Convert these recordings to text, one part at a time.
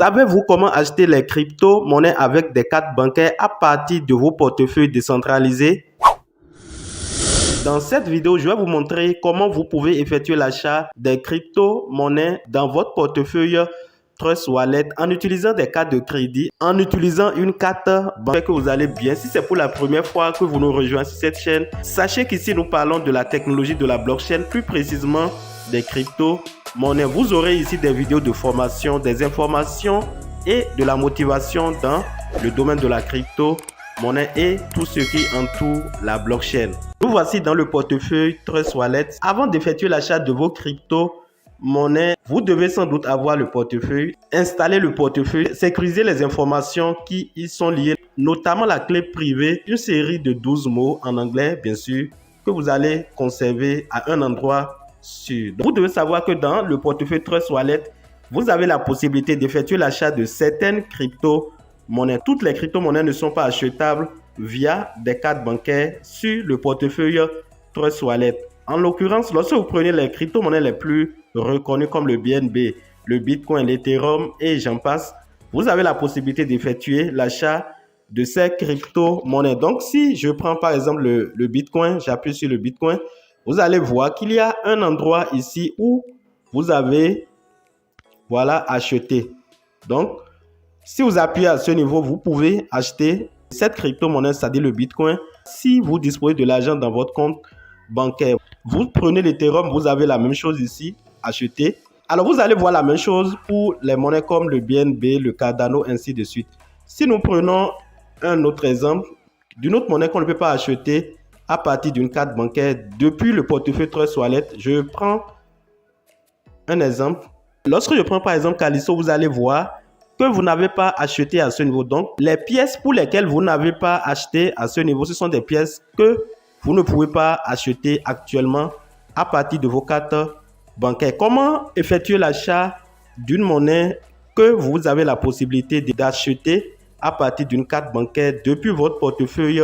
Savez-vous comment acheter les crypto-monnaies avec des cartes bancaires à partir de vos portefeuilles décentralisés? Dans cette vidéo, je vais vous montrer comment vous pouvez effectuer l'achat des crypto-monnaies dans votre portefeuille Trust Wallet en utilisant des cartes de crédit, en utilisant une carte bancaire que vous allez bien. Si c'est pour la première fois que vous nous rejoignez sur cette chaîne, sachez qu'ici nous parlons de la technologie de la blockchain, plus précisément des crypto-monnaies. Vous aurez ici des vidéos de formation, des informations et de la motivation dans le domaine de la crypto-monnaie et tout ce qui entoure la blockchain. Nous voici dans le portefeuille Trust Wallet. Avant d'effectuer l'achat de vos crypto-monnaies, vous devez sans doute avoir le portefeuille, installer le portefeuille, sécuriser les informations qui y sont liées, notamment la clé privée, une série de 12 mots en anglais, bien sûr, que vous allez conserver à un endroit sûr. Vous devez savoir que dans le portefeuille Trust Wallet, vous avez la possibilité d'effectuer l'achat de certaines crypto-monnaies. Toutes les crypto-monnaies ne sont pas achetables via des cartes bancaires sur le portefeuille Trust Wallet. En l'occurrence, lorsque vous prenez les crypto-monnaies les plus reconnues comme le BNB, le Bitcoin, l'Ethereum et j'en passe, vous avez la possibilité d'effectuer l'achat de ces crypto-monnaies. Donc, si je prends par exemple le Bitcoin, j'appuie sur le Bitcoin, vous allez voir qu'il y a un endroit ici où vous avez, voilà, acheter. Donc, si vous appuyez à ce niveau, vous pouvez acheter cette crypto-monnaie, c'est-à-dire le Bitcoin. Si vous disposez de l'argent dans votre compte bancaire, vous prenez l'Ethereum, vous avez la même chose ici, acheter. Alors, vous allez voir la même chose pour les monnaies comme le BNB, le Cardano, ainsi de suite. Si nous prenons un autre exemple d'une autre monnaie qu'on ne peut pas acheter à partir d'une carte bancaire depuis le portefeuille Trust Wallet, je prends un exemple. Lorsque je prends par exemple Calypso, vous allez voir que vous n'avez pas acheté à ce niveau. Donc, les pièces pour lesquelles vous n'avez pas acheté à ce niveau, ce sont des pièces que vous ne pouvez pas acheter actuellement à partir de vos cartes bancaires. Comment effectuer l'achat d'une monnaie que vous avez la possibilité d'acheter à partir d'une carte bancaire depuis votre portefeuille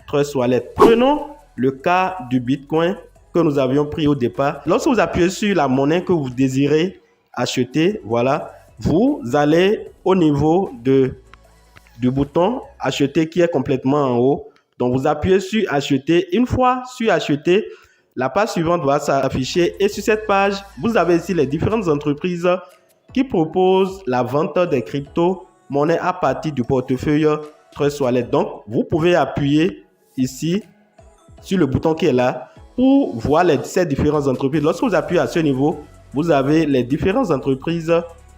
Trust Wallet? Prenons le cas du Bitcoin que nous avions pris au départ. Lorsque vous appuyez sur la monnaie que vous désirez acheter, voilà, vous allez au niveau du bouton acheter qui est complètement en haut. Donc, vous appuyez sur acheter. Une fois sur acheter, la page suivante va s'afficher. Et sur cette page, vous avez ici les différentes entreprises qui proposent la vente des crypto-monnaies à partir du portefeuille Trust Wallet. Donc, vous pouvez appuyer ici sur le bouton qui est là pour voir ces différentes entreprises. Lorsque vous appuyez à ce niveau, vous avez les différentes entreprises.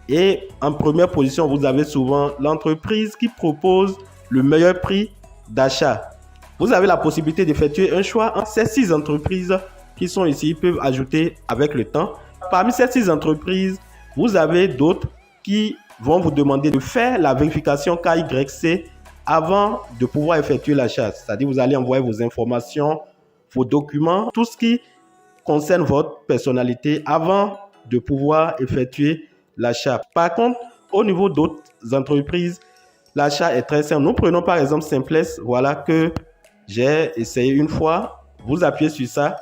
Et en première position, vous avez souvent l'entreprise qui propose le meilleur prix d'achat. Vous avez la possibilité d'effectuer un choix entre ces 6 entreprises qui sont ici, peuvent ajouter avec le temps. Parmi ces 6 entreprises, vous avez d'autres qui vont vous demander de faire la vérification KYC avant de pouvoir effectuer l'achat. C'est-à-dire vous allez envoyer vos informations, vos documents, tout ce qui concerne votre personnalité avant de pouvoir effectuer l'achat. Par contre, au niveau d'autres entreprises, l'achat est très simple. Nous prenons par exemple Simplest, voilà, que j'ai essayé une fois. Vous appuyez sur ça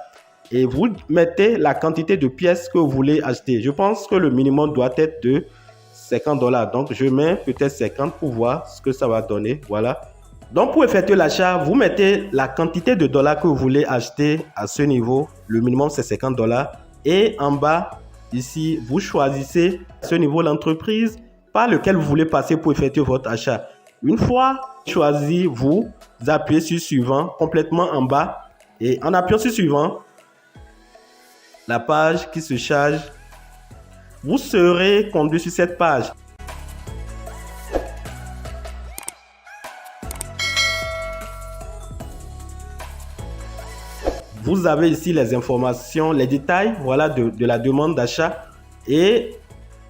et vous mettez la quantité de pièces que vous voulez acheter. Je pense que le minimum doit être de $50. Donc, je mets peut-être 50 pour voir ce que ça va donner. Voilà. Donc, pour effectuer l'achat, vous mettez la quantité de dollars que vous voulez acheter à ce niveau. Le minimum, c'est $50. Et en bas, ici, vous choisissez ce niveau l'entreprise par lequel vous voulez passer pour effectuer votre achat. Une fois choisi, vous appuyez sur suivant complètement en bas et en appuyant sur suivant, la page qui se charge, vous serez conduit sur cette page. Vous avez ici les informations, les détails, voilà, de la demande d'achat. Et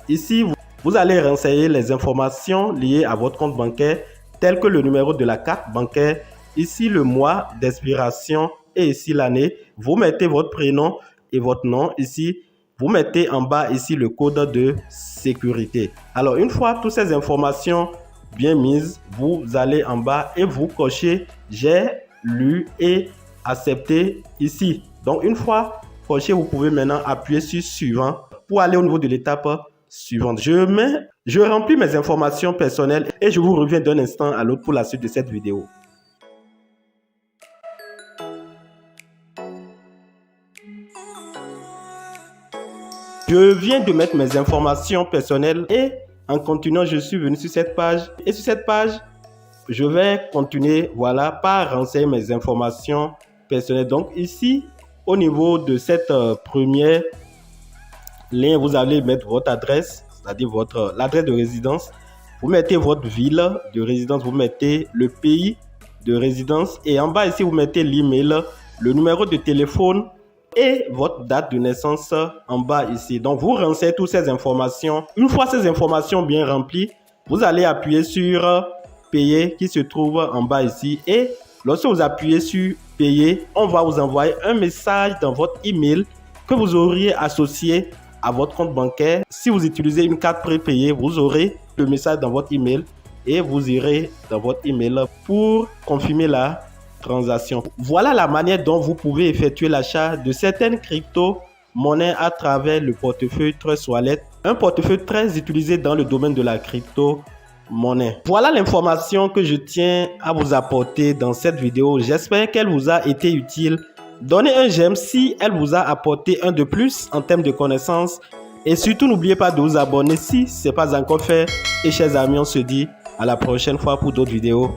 ici, vous allez renseigner les informations liées à votre compte bancaire, telles que le numéro de la carte bancaire, ici le mois d'expiration et ici l'année. Vous mettez votre prénom et votre nom ici. Vous mettez en bas ici le code de sécurité. Alors, une fois toutes ces informations bien mises, vous allez en bas et vous cochez « J'ai lu et accepté » ici. Donc, une fois coché, vous pouvez maintenant appuyer sur « Suivant » pour aller au niveau de l'étape suivante. Je mets Je remplis mes informations personnelles et je vous reviens d'un instant à l'autre pour la suite de cette vidéo. Je viens de mettre mes informations personnelles et en continuant, je suis venu sur cette page. Et sur cette page, je vais continuer par renseigner mes informations personnelles. Donc ici, au niveau de cette première ligne, vous allez mettre votre adresse, c'est-à-dire l'adresse de résidence. Vous mettez votre ville de résidence, vous mettez le pays de résidence et en bas ici, vous mettez l'email, le numéro de téléphone et votre date de naissance en bas ici. Donc, vous renseignez toutes ces informations. Une fois ces informations bien remplies, vous allez appuyer sur payer qui se trouve en bas ici. Et lorsque vous appuyez sur payer, on va vous envoyer un message dans votre email que vous auriez associé à votre compte bancaire. Si vous utilisez une carte prépayée, vous aurez le message dans votre email et vous irez dans votre email pour confirmer la transaction. Voilà la manière dont vous pouvez effectuer l'achat de certaines crypto-monnaies à travers le portefeuille Trust Wallet, un portefeuille très utilisé dans le domaine de la crypto-monnaie. Voilà l'information que je tiens à vous apporter dans cette vidéo. J'espère qu'elle vous a été utile. Donnez un j'aime si elle vous a apporté un de plus en termes de connaissances. Et surtout, n'oubliez pas de vous abonner si ce n'est pas encore fait. Et chers amis, on se dit à la prochaine fois pour d'autres vidéos.